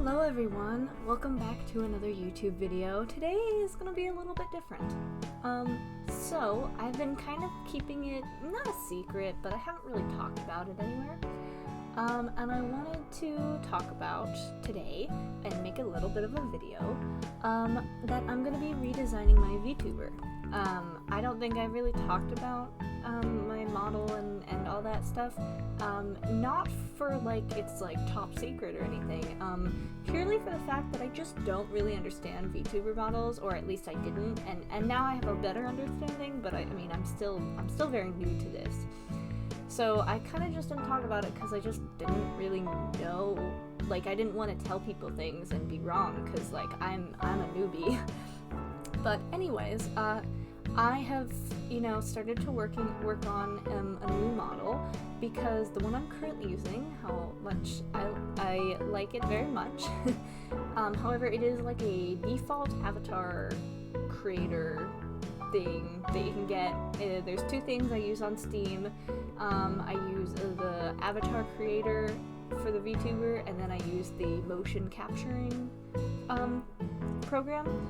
Hello everyone, welcome back to another YouTube video. Today is gonna be a little bit different. So I've been kind of keeping it, not a secret, but I haven't really talked about it anywhere. And I wanted to talk about today and make a little bit of a video, that I'm gonna be redesigning my VTuber. I don't think I really talked about my model and all that stuff, not for it's top secret or anything, purely for the fact that I just don't really understand VTuber models, or at least I didn't, and now I have a better understanding, but I mean I'm still very new to this. So I kind of just didn't talk about it because I just didn't really know, I didn't want to tell people things and be wrong, because I'm a newbie. But anyways, I have, started to work on a new model, because the one I'm currently using, how much I like it very much. However, it is like a default avatar creator thing that you can get. There's two things I use on Steam. I use the avatar creator for the VTuber, and then I use the motion capturing program.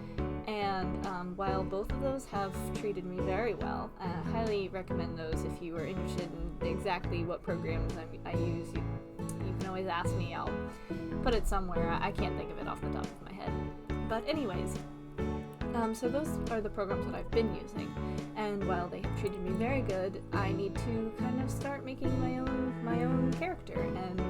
And while both of those have treated me very well, I highly recommend those if you are interested in exactly what programs I use. You can always ask me, I'll put it somewhere. I can't think of it off the top of my head. But anyways, so those are the programs that I've been using, and while they have treated me very good, I need to kind of start making my own character, and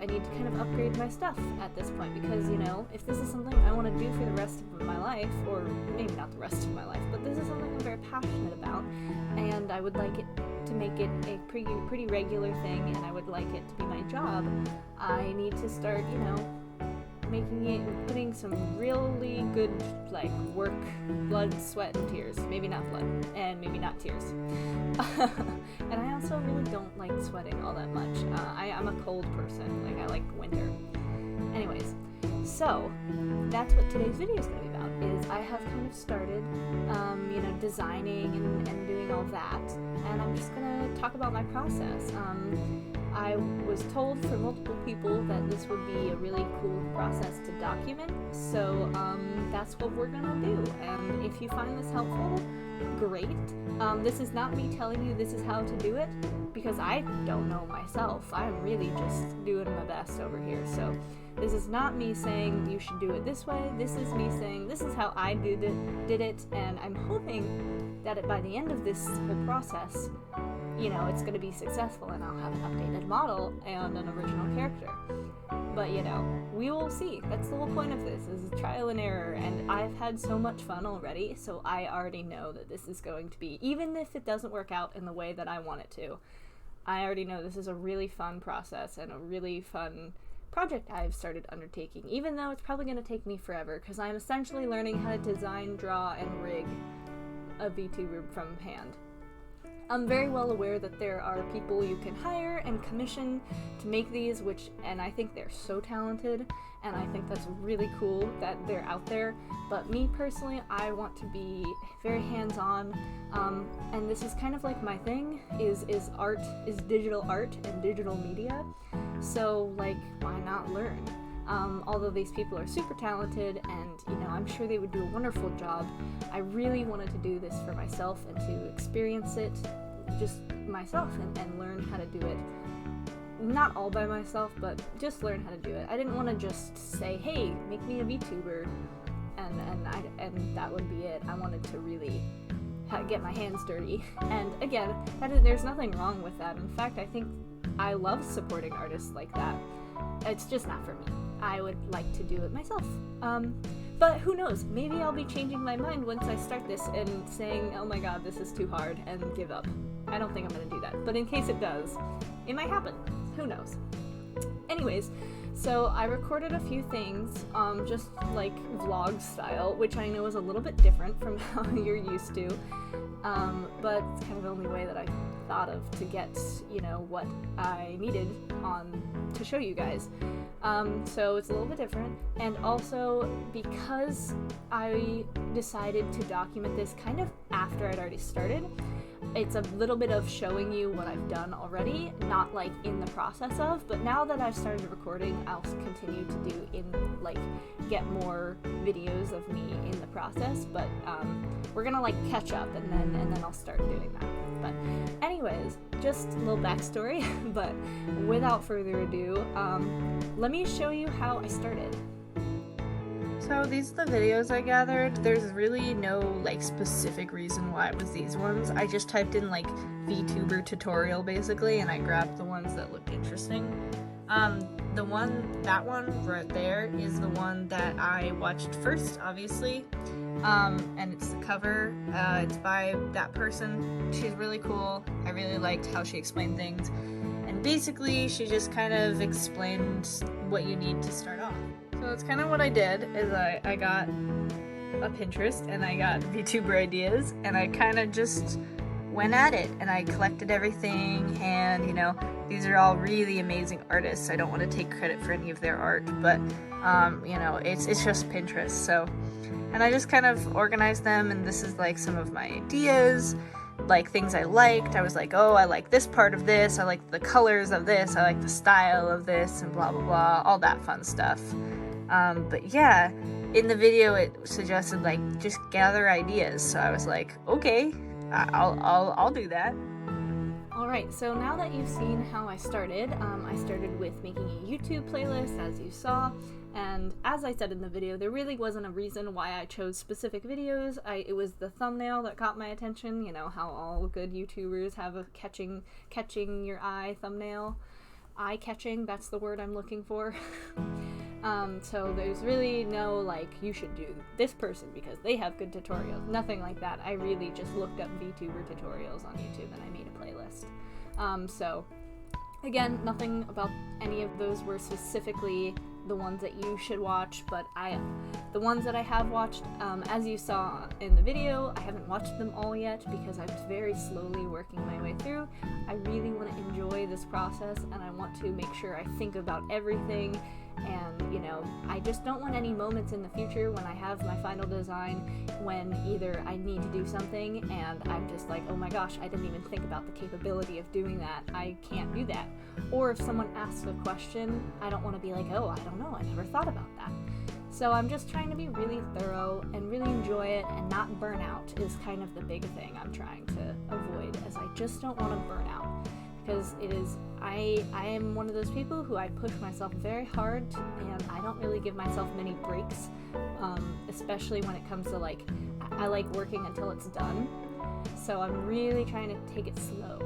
I need to kind of upgrade my stuff at this point, because if this is something I want to do for the rest of my life, or maybe not the rest of my life, but this is something I'm very passionate about, and I would like it to make it a pretty regular thing, and I would like it to be my job, I need to start putting some really good work, blood, sweat, and tears. Maybe not blood, and maybe not tears. And I also really don't like sweating all that much. I'm a cold person, I like winter. Anyways, so that's what today's video is going to be about, is I have kind of started, designing and doing all that, and I'm just going to talk about my process. I was told from multiple people that this would be a really cool process to document, so that's what we're gonna do. And if you find this helpful, great. This is not me telling you this is how to do it, because I don't know myself. I'm really just doing my best over here. So this is not me saying you should do it this way. This is me saying this is how I did it, and I'm hoping that by the end of this whole process, it's going to be successful and I'll have an updated model and an original character. But, we will see. That's the whole point of this, is trial and error, and I've had so much fun already, so I already know that this is going to be, even if it doesn't work out in the way that I want it to, I already know this is a really fun process and a really fun project I've started undertaking, even though it's probably going to take me forever, because I'm essentially learning how to design, draw, and rig a VTuber from hand. I'm very well aware that there are people you can hire and commission to make these, and I think they're so talented, and I think that's really cool that they're out there, but me personally, I want to be very hands-on, and this is kind of my thing, is digital art and digital media, so why not learn? Although these people are super talented, and I'm sure they would do a wonderful job, I really wanted to do this for myself and to experience it just myself and learn how to do it. Not all by myself, but just learn how to do it. I didn't want to just say, hey, make me a VTuber, and that would be it. I wanted to really get my hands dirty. And again, there's nothing wrong with that. In fact, I think I love supporting artists like that. It's just not for me. I would like to do it myself. But who knows, maybe I'll be changing my mind once I start this and saying, oh my god, this is too hard, and give up. I don't think I'm gonna do that, but in case it does, it might happen. Who knows? Anyways, so I recorded a few things, just vlog style, which I know is a little bit different from how you're used to, but it's kind of the only way that I thought of to get, what I needed to show you guys. So it's a little bit different, and also because I decided to document this kind of after I'd already started. It's a little bit of showing you what I've done already, not like in the process of, but now that I've started recording, I'll continue to do get more videos of me in the process, but we're gonna like catch up and then I'll start doing that. But anyways, just a little backstory, but without further ado, let me show you how I started. So these are the videos I gathered. There's really no like specific reason why it was these ones. I just typed in like VTuber tutorial basically, and I grabbed the ones that looked interesting. That one right there is the one that I watched first, obviously. And it's the cover. It's by that person. She's really cool. I really liked how she explained things. And basically, she just kind of explained what you need to start off. So that's kind of what I did, is I got a Pinterest and I got VTuber ideas and I kind of just went at it and I collected everything, and you know, these are all really amazing artists. I don't want to take credit for any of their art, but you know, it's just Pinterest. So, and I just kind of organized them, and this is like some of my ideas, like things I liked. I was like, oh, I like this part of this, I like the colors of this, I like the style of this, and blah blah blah, all that fun stuff. But yeah, in the video it suggested like just gather ideas, so I was like, okay, I'll do that. Alright, so now that you've seen how I started with making a YouTube playlist, as you saw, and as I said in the video, there really wasn't a reason why I chose specific videos. It was the thumbnail that caught my attention. You know how all good YouTubers have a catching your eye thumbnail. Eye-catching, that's the word I'm looking for. So there's really no like, you should do this person because they have good tutorials. Nothing like that. I really just looked up VTuber tutorials on YouTube and I made a playlist. So again, nothing about any of those were specifically the ones that you should watch, but the ones that I have watched, as you saw in the video, I haven't watched them all yet because I'm very slowly working my way through. I really want to enjoy this process and I want to make sure I think about everything, and you know, I just don't want any moments in the future when I have my final design when either I need to do something and I'm just like, oh my gosh, I didn't even think about the capability of doing that, I can't do that. Or if someone asks a question, I don't want to be like, oh, I don't know, I never thought about that. So I'm just trying to be really thorough and really enjoy it and not burn out is kind of the big thing I'm trying to avoid, as I just don't want to burn out. Because it is, I am one of those people who I push myself very hard and I don't really give myself many breaks, especially when it comes to like, I like working until it's done. So I'm really trying to take it slow.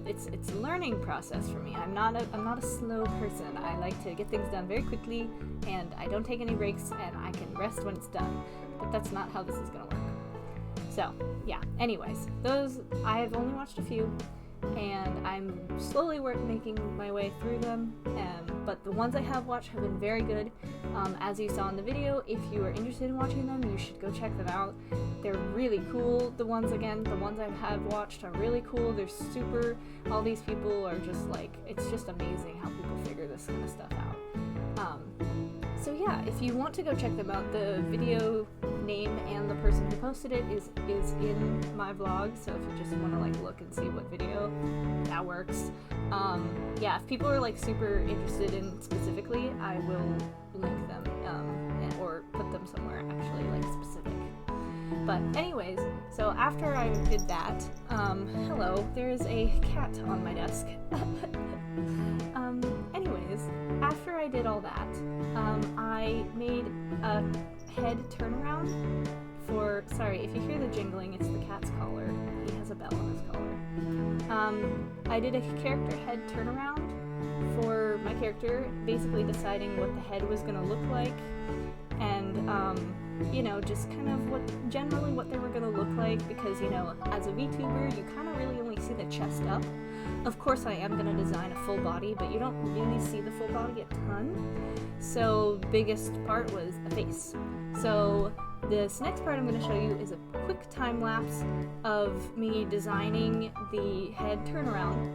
It's a learning process for me. I'm not a slow person. I like to get things done very quickly and I don't take any breaks and I can rest when it's done. But that's not how this is gonna work. So yeah, anyways, those, I've only watched a few and I'm slowly making my way through them, but the ones I have watched have been very good. As you saw in the video, if you are interested in watching them, you should go check them out. They're really cool. The ones I have watched are really cool. They're super, all these people are just like, it's just amazing how people figure this kind of stuff out. So yeah, if you want to go check them out, the video name and the person who posted it is in my vlog, so if you just want to like look and see what video, that works. Yeah, if people are like super interested in specifically, I will link them or put them somewhere actually like specific. But anyways, so after I did that, hello, there's a cat on my desk. Anyways, after I did all that, I made a head turnaround for, sorry, if you hear the jingling, it's the cat's collar. He has a bell on his collar. I did a character head turnaround for my character, basically deciding what the head was gonna look like, and you know, just kind of generally what they were gonna look like, because you know, as a VTuber, you kind of really only see the chest up. Of course, I am gonna design a full body, but you don't really see the full body a ton. So, biggest part was the face. So, this next part I'm gonna show you is a quick time lapse of me designing the head turnaround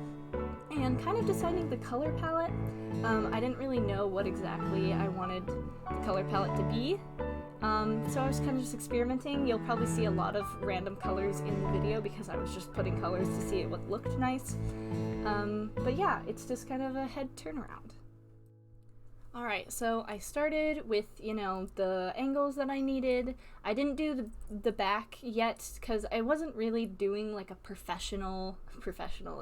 and kind of deciding the color palette. I didn't really know what exactly I wanted the color palette to be. So I was kind of just experimenting. You'll probably see a lot of random colors in the video because I was just putting colors to see what looked nice. But yeah, it's just kind of a head turnaround. Alright, so I started with, the angles that I needed. I didn't do the back yet because I wasn't really doing like a professional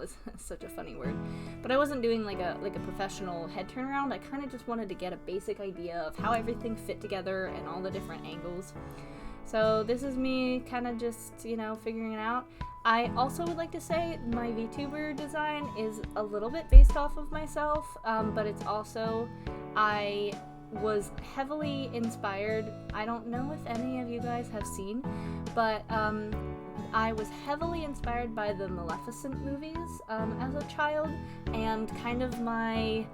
is such a funny word, but I wasn't doing like a professional head turnaround. I kind of just wanted to get a basic idea of how everything fit together and all the different angles. So this is me kind of just, figuring it out. I also would like to say my VTuber design is a little bit based off of myself, but it's also, I was heavily inspired. I don't know if any of you guys have seen, but I was heavily inspired by the Maleficent movies as a child, and kind of my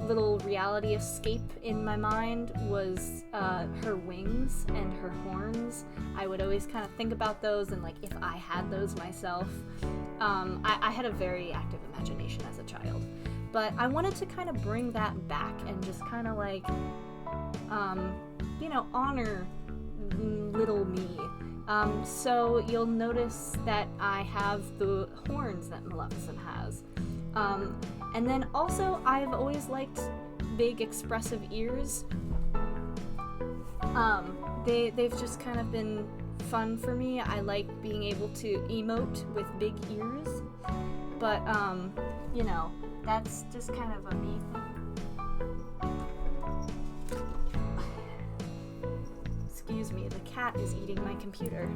little reality escape in my mind was her wings and her horns. I would always kind of think about those, and like if I had those myself. I had a very active imagination as a child, but I wanted to kind of bring that back and just kind of like honor little me. So you'll notice that I have the horns that Maleficent has. And then also, I've always liked big expressive ears. They've just kind of been fun for me. I like being able to emote with big ears. But, that's just kind of a me thing. Excuse me, the cat is eating my computer.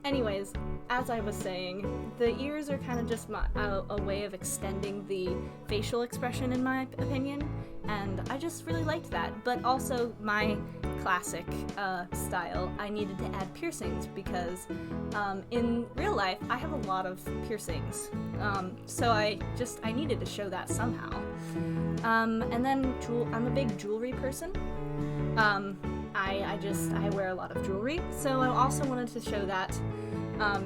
Anyways, as I was saying, the ears are kind of just a way of extending the facial expression, in my opinion, and I just really liked that. But also, my classic style, I needed to add piercings because in real life, I have a lot of piercings, so I needed to show that somehow. And then I'm a big jewelry person. I wear a lot of jewelry, so I also wanted to show that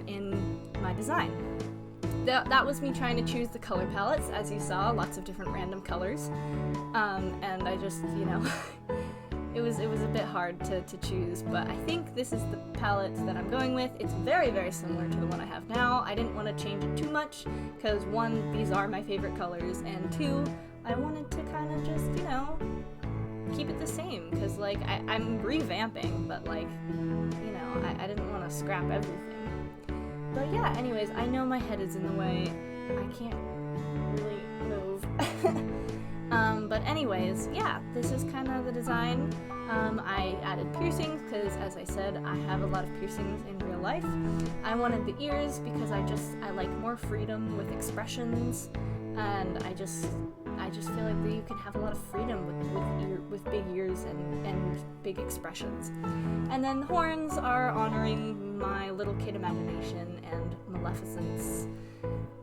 in my design. That was me trying to choose the color palettes, as you saw, lots of different random colors, and I just, it was a bit hard to choose, but I think this is the palette that I'm going with. It's very, very similar to the one I have now. I didn't want to change it too much, because one, these are my favorite colors, and two, I wanted to kind of just, keep it the same, because like I'm revamping, but like I didn't want to scrap everything. But yeah, anyways, I know my head is in the way. I can't really move. But anyways, yeah, this is kind of the design. I added piercings because, as I said, I have a lot of piercings in real life. I wanted the ears because I like more freedom with expressions, and I just feel like that you can have a lot of freedom with big ears and big expressions. And then the horns are honoring my little kid imagination and Maleficent's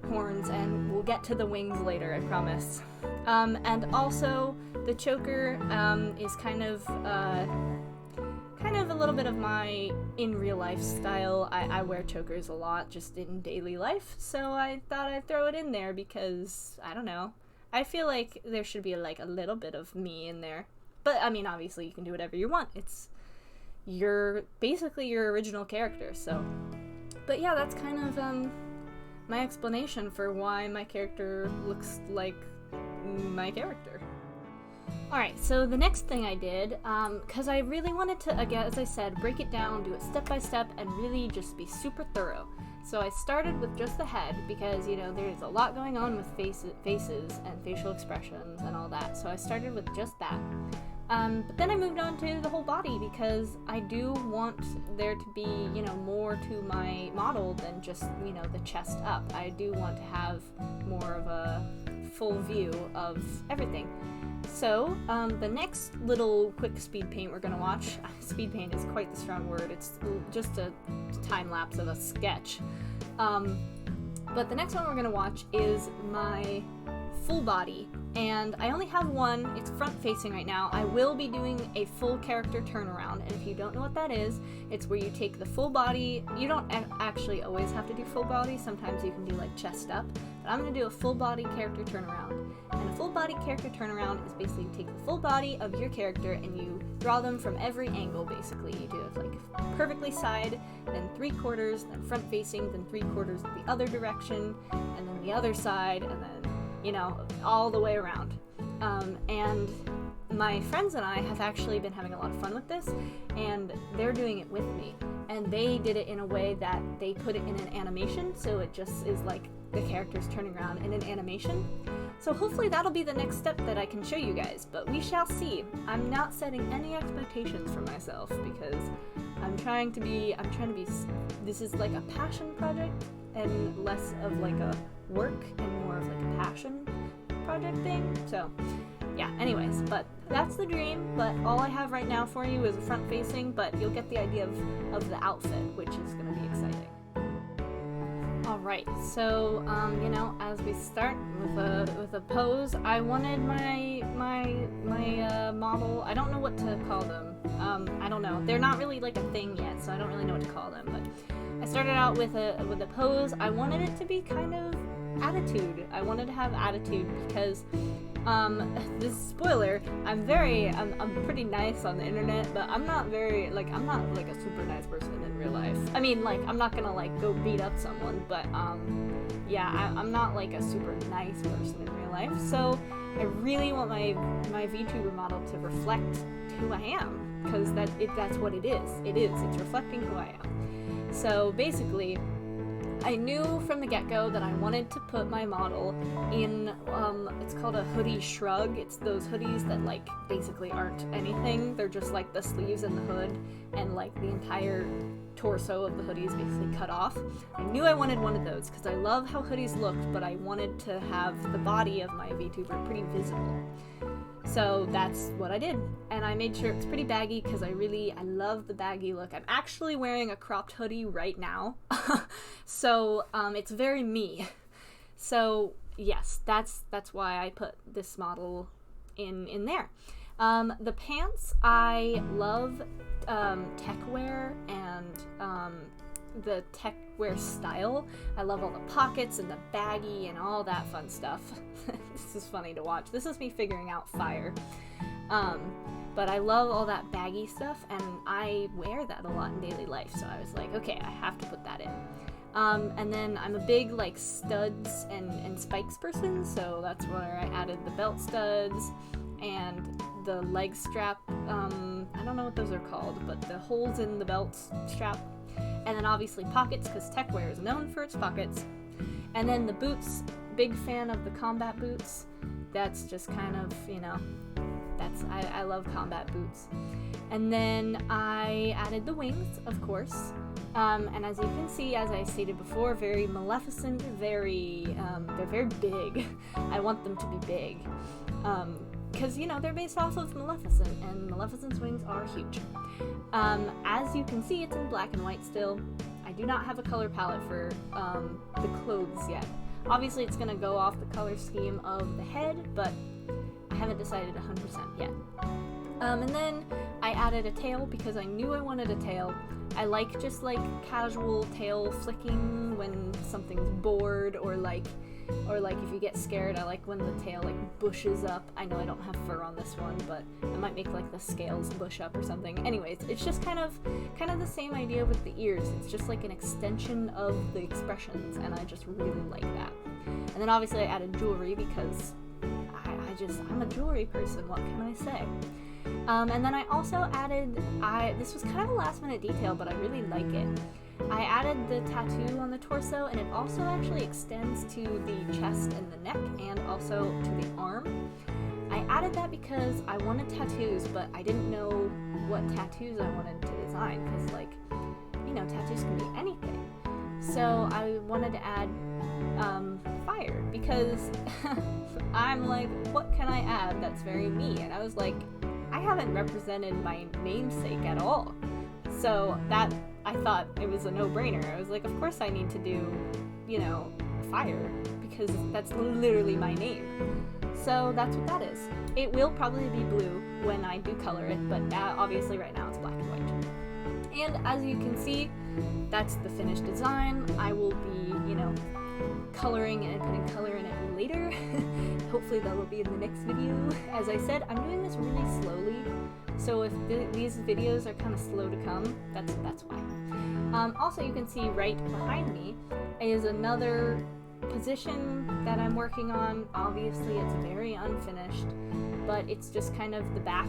horns, and we'll get to the wings later, I promise. And also, the choker is kind of a little bit of my in real life style. I wear chokers a lot just in daily life, so I thought I'd throw it in there because, I don't know, I feel like there should be like a little bit of me in there. But I mean, obviously you can do whatever you want. It's basically your original character, so. But yeah, that's kind of my explanation for why my character looks like my character. Alright, so the next thing I did, because I really wanted to, again, as I said, break it down, do it step by step, and really just be super thorough. So I started with just the head because, there's a lot going on with faces and facial expressions and all that. So I started with just that. But then I moved on to the whole body because I do want there to be, more to my model than just, the chest up. I do want to have more of a full view of everything. So, the next little quick speed paint we're gonna watch, speed paint is quite the strong word, it's just a time lapse of a sketch. But the next one we're gonna watch is my full body, and I only have one. It's front facing right now. I will be doing a full character turnaround, and if you don't know what that is, it's where you take the full body. You don't actually always have to do full body. Sometimes you can do like chest up, but I'm going to do a full body character turnaround. And a full body character turnaround is basically you take the full body of your character and you draw them from every angle. Basically, you do it like perfectly side, then 3/4, then front facing, then 3/4 the other direction, and then the other side, and then, you know, all the way around. And my friends and I have actually been having a lot of fun with this, and they're doing it with me. And they did it in a way that they put it in an animation, so it just is like the characters turning around in an animation. So hopefully that'll be the next step that I can show you guys, but we shall see. I'm not setting any expectations for myself because I'm trying to be, this is like a passion project and less of like a work and more of like a passion project thing. So yeah, anyways, but that's the dream. But all I have right now for you is a front facing, but you'll get the idea of the outfit, which is going to be exciting. Alright, so you know, as we start with a pose, I wanted my model. I don't know what to call them. I don't know. They're not really like a thing yet, so I don't really know what to call them. But I started out with a pose. I wanted it to be kind of attitude. I wanted to have attitude because this spoiler, I'm pretty nice on the internet, but I'm not like a super nice person in real life. I mean, like, I'm not gonna like go beat up someone, but yeah, I'm not like a super nice person in real life. So I really want my VTuber model to reflect who I am, because that's what it is. It's reflecting who I am. So basically, I knew from the get-go that I wanted to put my model in, it's called a hoodie shrug. It's those hoodies that, like, basically aren't anything. They're just, like, the sleeves and the hood, and, like, the entire torso of the hoodie is basically cut off. I knew I wanted one of those, because I love how hoodies looked, but I wanted to have the body of my VTuber pretty visible. So that's what I did, and I made sure it's pretty baggy because I love the baggy look. I'm actually wearing a cropped hoodie right now, so it's very me. So yes, that's why I put this model in there. The pants, I love tech wear and the tech wear style. I love all the pockets and the baggy and all that fun stuff. This is funny to watch. This is me figuring out fire. But I love all that baggy stuff, and I wear that a lot in daily life, so I was like, okay, I have to put that in. And then I'm a big like studs and spikes person, so that's where I added the belt studs and the leg strap. I don't know what those are called, but the holes in the belt strap. And then obviously pockets, because techwear is known for its pockets. And then the boots, big fan of the combat boots. That's just kind of, you know, I love combat boots. And then I added the wings, of course. And as you can see, as I stated before, very Maleficent, they're very big. I want them to be big. Because, you know, they're based off of Maleficent, and Maleficent's wings are huge. As you can see, it's in black and white still. I do not have a color palette for the clothes yet. Obviously, it's going to go off the color scheme of the head, but I haven't decided 100% yet. And then I added a tail because I knew I wanted a tail. I like just like casual tail flicking when something's bored, or like if you get scared. I like when the tail like bushes up. I know I don't have fur on this one, but I might make like the scales bush up or something. Anyways, it's just kind of the same idea with the ears. It's just like an extension of the expressions, and I just really like that. And then obviously I added jewelry because I'm a jewelry person, what can I say? And then I also added, this was kind of a last minute detail, but I really like it. I added the tattoo on the torso, and it also actually extends to the chest and the neck, and also to the arm. I added that because I wanted tattoos, but I didn't know what tattoos I wanted to design, because, like, you know, tattoos can be anything. So I wanted to add fire, because I'm like, what can I add that's very me? And I was like, I haven't represented my namesake at all. So that, I thought it was a no-brainer. I was like, of course I need to do, you know, fire, because that's literally my name. So that's what that is. It will probably be blue when I do color it, but obviously right now it's black and white. And as you can see, that's the finished design. I will be, you know, coloring and putting color in it later. Hopefully that will be in the next video. As I said, I'm doing this really slowly, so if these videos are kind of slow to come, that's why. Also, you can see right behind me is another position that I'm working on. Obviously it's very unfinished, but it's just kind of the back,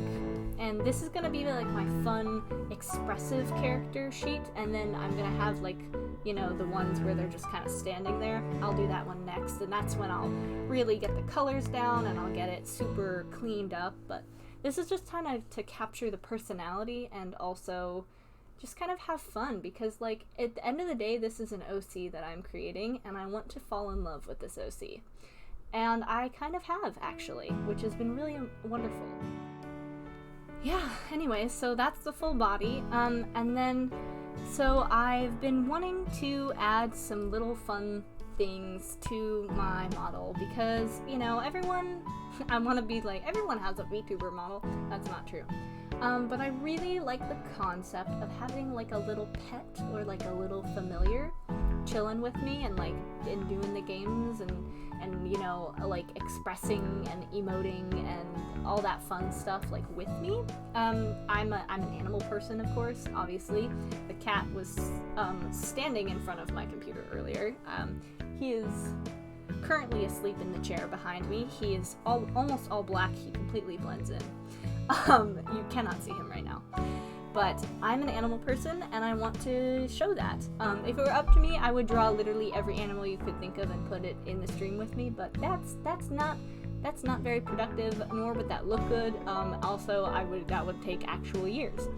and this is gonna be like my fun expressive character sheet, and then I'm gonna have, like, you know, the ones where they're just kind of standing there. I'll do that one next, and that's when I'll really get the colors down and I'll get it super cleaned up. But this is just kind of to capture the personality and also just kind of have fun, because, like, at the end of the day, this is an OC that I'm creating, and I want to fall in love with this OC. And I kind of have, actually, which has been really wonderful. Yeah, anyway, so that's the full body. And then, so I've been wanting to add some little fun things to my model, because, you know, everyone, I want to be like, everyone has a VTuber model. That's not true. But I really like the concept of having, like, a little pet or, like, a little familiar chilling with me and, like, in doing the games and you know, like, expressing and emoting and all that fun stuff, like, with me. I'm an animal person, of course, obviously. The cat was standing in front of my computer earlier. He is currently asleep in the chair behind me. He is almost all black. He completely blends in. You cannot see him right now. But I'm an animal person, and I want to show that. If it were up to me, I would draw literally every animal you could think of and put it in the stream with me, but that's not very productive, nor would that look good. Also, that would take actual years.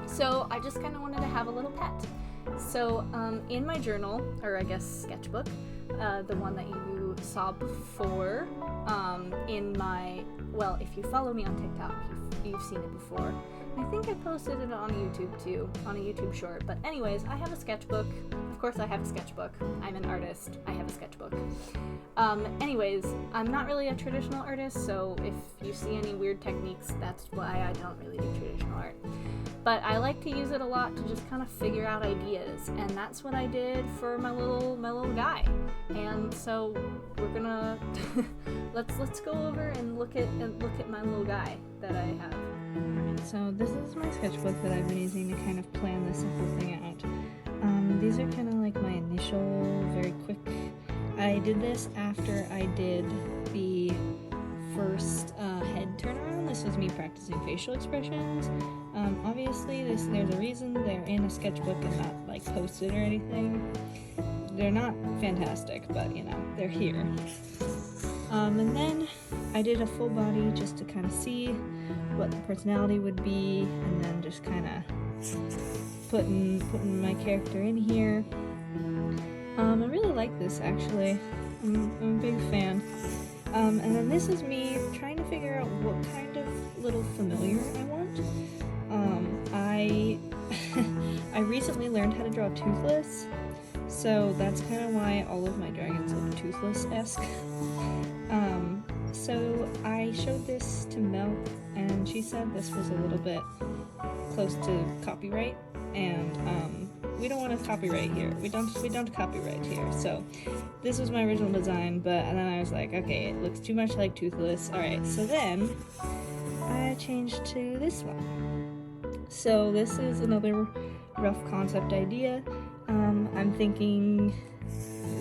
So I just kind of wanted to have a little pet. So in my journal, or I guess sketchbook, the one that you saw before, in my, well, if you follow me on TikTok, you've seen it before. I think I posted it on YouTube too, on a YouTube short. But anyways, I have a sketchbook. Of course I have a sketchbook. I'm an artist. I have a sketchbook. Anyways, I'm not really a traditional artist, so if you see any weird techniques, that's why I don't really do traditional art. But I like to use it a lot to just kind of figure out ideas, and that's what I did for my little guy. And so we're gonna let's go over and look at my little guy that I have. Alright, so this is my sketchbook that I've been using to kind of plan this whole thing out. These are kind of like my initial, very quick. I did this after I did the first head turnaround. This was me practicing facial expressions. Obviously, there's a reason they're in a sketchbook and not, like, posted or anything. They're not fantastic, but, you know, they're here. And then I did a full body just to kind of see what the personality would be, and then just kind of putting my character in here. I really like this, actually. I'm a big fan. And then this is me trying to figure out what kind of little familiar I want. I recently learned how to draw toothless, so that's kind of why all of my dragons look toothless-esque. So I showed this to Mel, and she said this was a little bit close to copyright, and we don't want to copyright here. We don't copyright here. So this was my original design, but and then I was like, okay, it looks too much like toothless. All right, so then I changed to this one. So this is another rough concept idea. I'm thinking,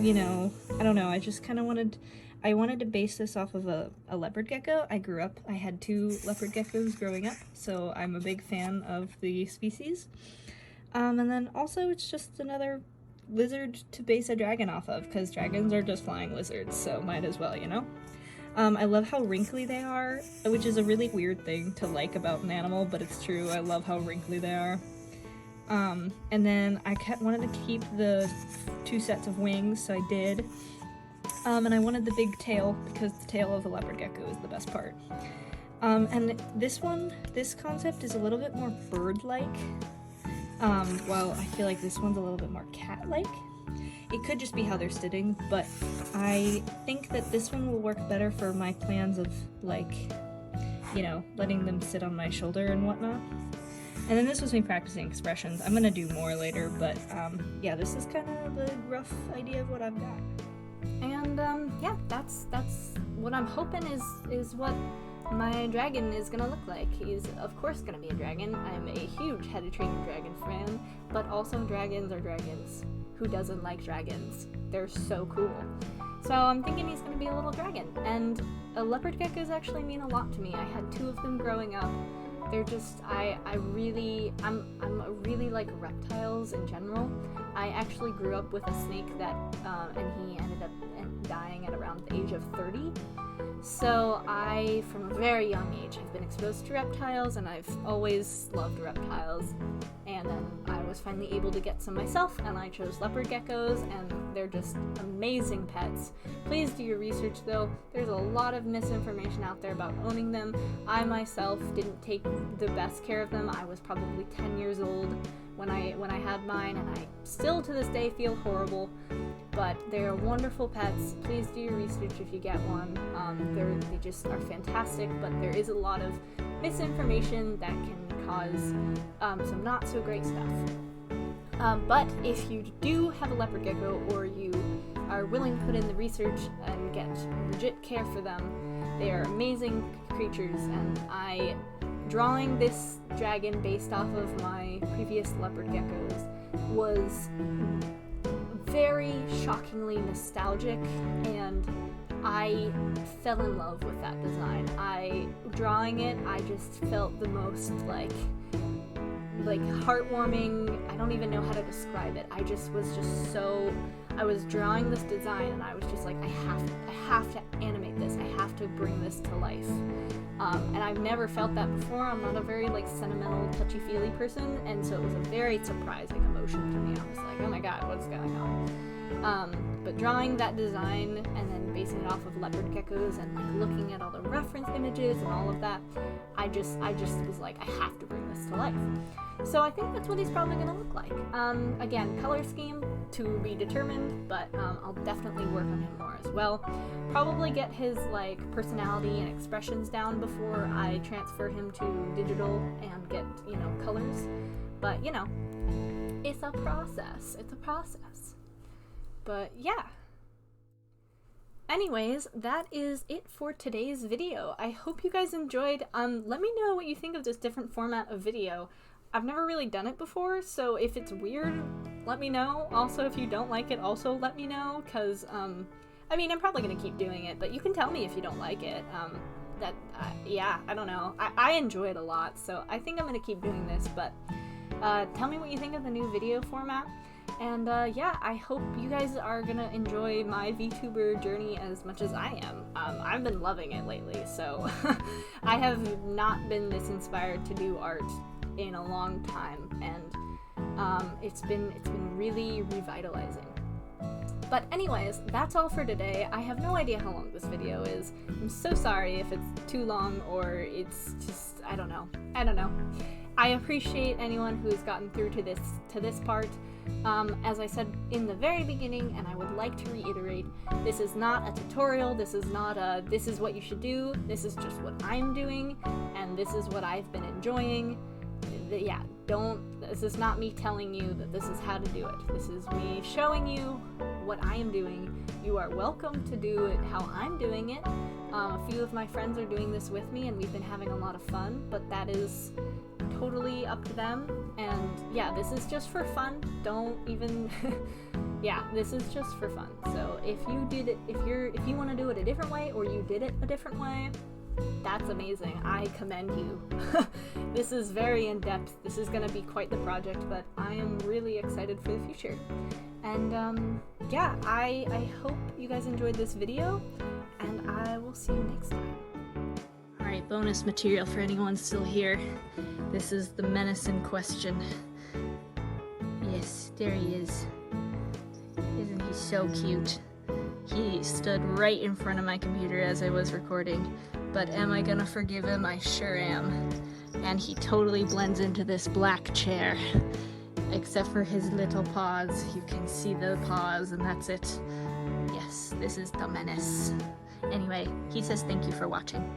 you know, I don't know. I just kind of wanted to base this off of a leopard gecko. I had 2 leopard geckos growing up, so I'm a big fan of the species. And then also it's just another lizard to base a dragon off of, because dragons are just flying lizards, so might as well, you know? I love how wrinkly they are, which is a really weird thing to like about an animal, but it's true. I love how wrinkly they are. And then I wanted to keep the 2 sets of wings, so I did. And I wanted the big tail, because the tail of the leopard gecko is the best part. And this concept is a little bit more bird-like, while I feel like this one's a little bit more cat-like. It could just be how they're sitting, but I think that this one will work better for my plans of, like, you know, letting them sit on my shoulder and whatnot. And then this was me practicing expressions. I'm gonna do more later, but yeah, this is kind of a rough idea of what I've got. And yeah, that's what I'm hoping is what my dragon is gonna look like. He's of course gonna be a dragon. I'm a huge How to Train Your Dragon fan, but also dragons are dragons. Who doesn't like dragons? They're so cool. So I'm thinking he's gonna be a little dragon. And leopard geckos actually mean a lot to me. I had 2 of them growing up. They're just, I'm really like reptiles in general. I actually grew up with a snake that, and he ended up dying at around the age of 30. So I, from a very young age, have been exposed to reptiles, and I've always loved reptiles. And then I was finally able to get some myself, and I chose leopard geckos, and they're just amazing pets. Please do your research though. There's a lot of misinformation out there about owning them. I myself didn't take the best care of them. I was probably 10 years old when I had mine, and I still to this day feel horrible. But they're wonderful pets. Please do your research if you get one. They just are fantastic, but there is a lot of misinformation that can cause some not so great stuff. But if you do have a leopard gecko, or you are willing to put in the research and get legit care for them, they are amazing creatures, and drawing this dragon based off of my previous leopard geckos was very shockingly nostalgic, and I fell in love with that design. Drawing it, I just felt the most like heartwarming. I don't even know how to describe it. I was drawing this design, and I was just like, I have to animate this. I have to bring this to life. And I've never felt that before. I'm not a very sentimental, touchy-feely person, and so it was a very surprising emotion to me. I was like, oh my god, what's going on? But drawing that design and then basing it off of leopard geckos and looking at all the reference images and all of that, I just was like, I have to bring this to life. So I think that's what he's probably gonna look like. Again, color scheme to be determined, but I'll definitely work on him more as well. Probably get his personality and expressions down before I transfer him to digital and get, colors. But it's a process. It's a process. But yeah. Anyways, that is it for today's video. I hope you guys enjoyed. Let me know what you think of this different format of video. I've never really done it before, so if it's weird, let me know. Also, if you don't like it, also let me know, because, I'm probably gonna keep doing it, but you can tell me if you don't like it. Yeah, I don't know. I enjoy it a lot, so I think I'm gonna keep doing this, but tell me what you think of the new video format. And yeah, I hope you guys are gonna enjoy my VTuber journey as much as I am. I've been loving it lately, so I have not been this inspired to do art in a long time, and it's been really revitalizing. But anyways, that's all for today. I have no idea how long this video is. I'm so sorry if it's too long or it's just, I don't know. I appreciate anyone who's gotten through to this part. As I said in the very beginning, and I would like to reiterate, this is not a tutorial, this is not a, this is what you should do, this is just what I'm doing, and this is what I've been enjoying. Yeah, this is not me telling you that this is how to do it. This is me showing you what I am doing. You are welcome to do it how I'm doing it. A few of my friends are doing this with me, and we've been having a lot of fun, but that is totally up to them. And yeah, this is just for fun. Don't even yeah, this is just for fun. So if you did it, if you want to do it a different way, or you did it a different way, that's amazing. I commend you. This is very in-depth. This is gonna be quite the project, but I am really excited for the future. And yeah, I hope you guys enjoyed this video, and I will see you next time. Alright, bonus material for anyone still here. This is the menace in question. Yes, there he is. Isn't he so cute? He stood right in front of my computer as I was recording. But am I gonna forgive him? I sure am. And he totally blends into this black chair. except for his little paws. You can see the paws, and that's it. Yes, this is the menace. Anyway, he says thank you for watching.